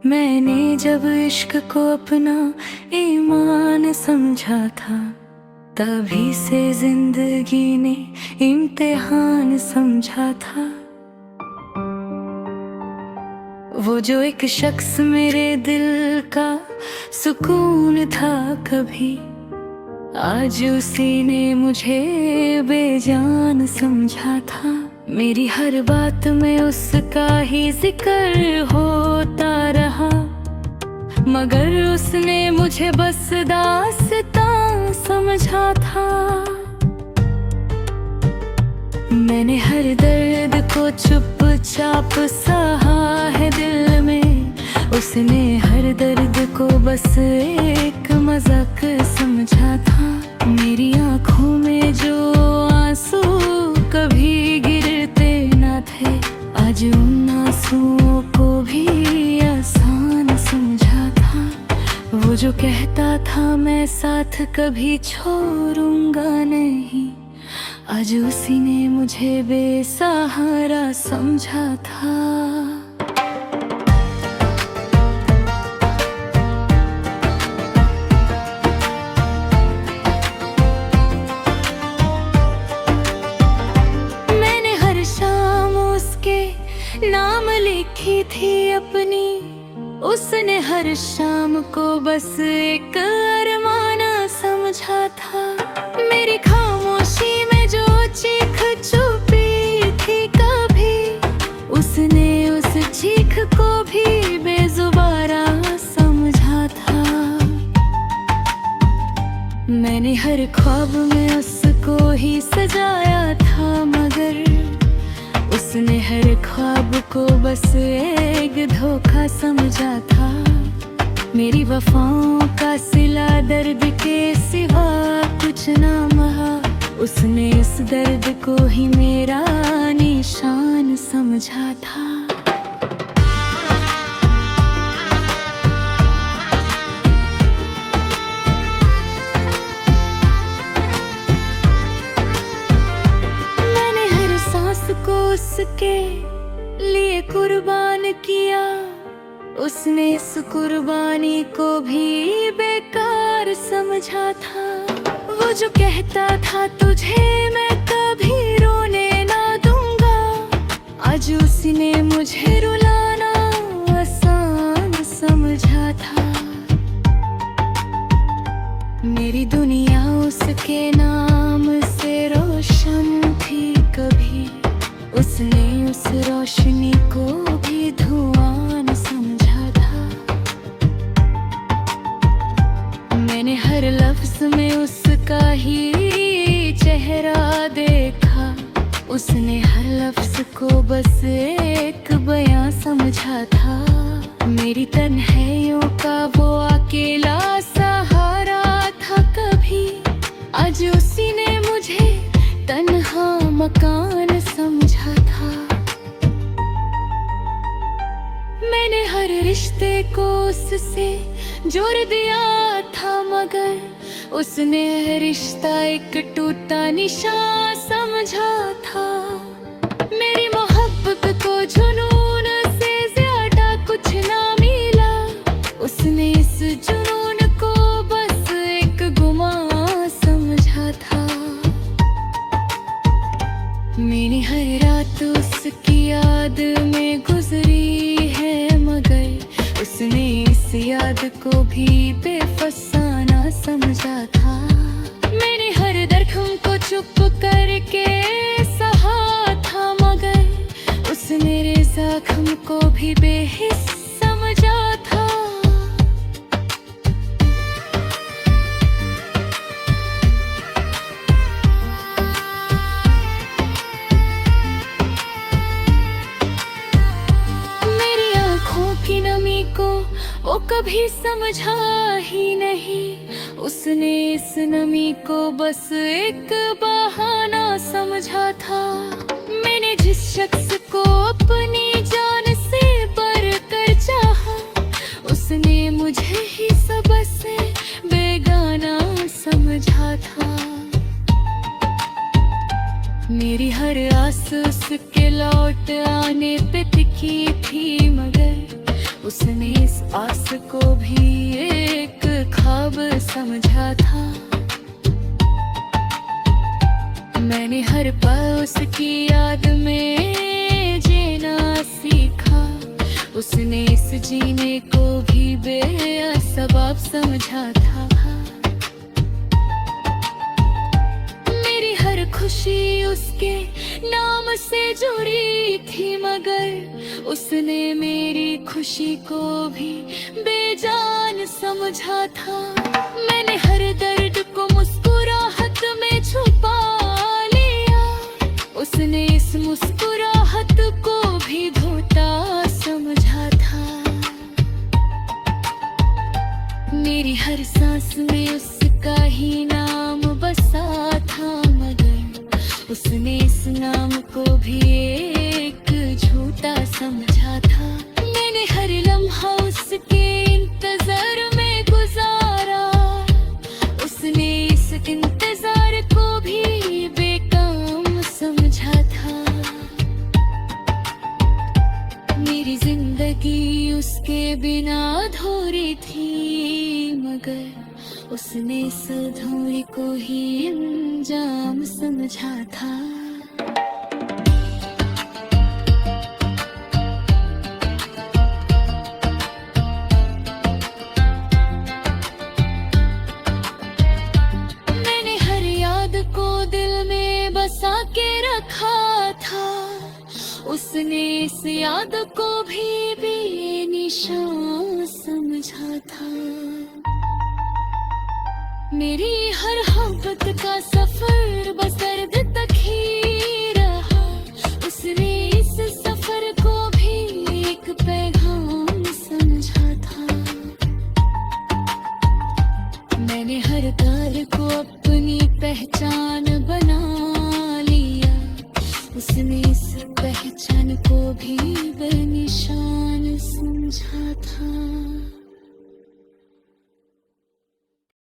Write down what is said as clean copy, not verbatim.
मैंने जब इश्क को अपना ईमान समझा था, तभी से जिंदगी ने इम्तिहान समझा था। वो जो एक शख्स मेरे दिल का सुकून था कभी, आज उसी ने मुझे बेजान समझा था। मेरी हर बात में उसका ही जिक्र होता रहा, मगर उसने मुझे बस दास्तां समझा था। मैंने हर दर्द को चुपचाप सहा है दिल में, उसने हर दर्द को बस एक मजाक समझा था। मेरी आँखों में जो आंसू कभी गिरते न थे, आज उन आंसुओं को भी आसान समझा था। वो जो कहता था मैं साथ कभी छोड़ूंगा नहीं, आज उसी ने मुझे बेसहारा समझा था। नाम लिखी थी अपनी, उसने हर शाम को बस एक अरमाना समझा था। मेरी खामोशी में जो चीख छुपी थी कभी, उसने उस चीख को भी बेजुबारा समझा था। मैंने हर ख्वाब में उसको ही सजाया था, मगर उसने हर ख्वाब को बस एक धोखा समझा था। मेरी वफाओं का सिला दर्द के सिवा कुछ ना महा, उसने इस दर्द को ही मेरा निशान समझा था। उसके लिए कुर्बान किया, उसने इस कुर्बानी को भी बेकार समझा था। वो जो कहता था तुझे मैं कभी रोने ना दूंगा, आज उसने मुझे रुलाना आसान समझा था। मेरी दुनिया उसके नाम से रोशन थी कभी, उसने उस रोशनी को भी धुआं समझा था। मैंने हर लफ्ज में उसका ही चेहरा देखा, उसने हर लफ्ज को बस एक बयां समझा था। मेरी तन्हाइयों का वो अकेला सहारा था कभी, आज उसी ने मुझे तन्हा मकान समझा था। मैंने हर रिश्ते को उससे जोड़ दिया था, मगर उसने हर रिश्ता एक टूटा निशान समझा था। मेरी मोहब्बत को जुनून से ज्यादा कुछ ना मिला, उसने इस जुनून को बस एक गुमान समझा था। मेरी हर रात उसकी याद में गुजरी है, मगर उसने इस याद को भी बेफसाना समझा था। मैंने हर दर्द को चुप करके सहा था, मगर उसने मेरे जख्म को भी बेहिस समझा था। वो कभी समझा ही नहीं, उसने इस नमी को बस एक बहाना समझा था। मैंने जिस शख्स को अपनी जान से बढ़कर चाहा, उसने मुझे ही सबसे बेगाना समझा था। मेरी हर आस उसके लौट आने पे टिकी थी, मगर उसने इस आस को भी एक ख्वाब समझा था। मैंने हर पल उसकी याद में जीना सीखा। उसने इस जीने को भी बेअसबाब समझा था। मेरी हर खुशी उसके नाम से जुड़ी थी, मगर उसने मेरी खुशी को भी बेजान समझा था। मैंने हर दर्द को मुस्कुराहट में छुपा लिया। उसने इस मुस्कुराहट को भी धोता समझा था। मेरी हर सांस में उसका ही नाम बसा था, मगर उसने इस नाम को भी एक झूठा समझा था। मैंने हर लम्हा उसके इंतजार में गुजारा। उसने इस इंतजार को भी बेकाम समझा था। मेरी जिंदगी उसके बिना अधूरी थी, मगर उसने इस अधूरी को ही अंजाम समझा था। मैंने हर याद को दिल में बसा के रखा था। उसने इस याद को भी बेनिशान समझा था। मेरी हर मोहब्बत का सफर बस दर्द तक ही रहा। उसने इस सफर को भी एक पैगाम समझा था। मैंने हर तार को अपनी पहचान बना लिया। उसने इस पहचान को भी बेनिशान समझा था।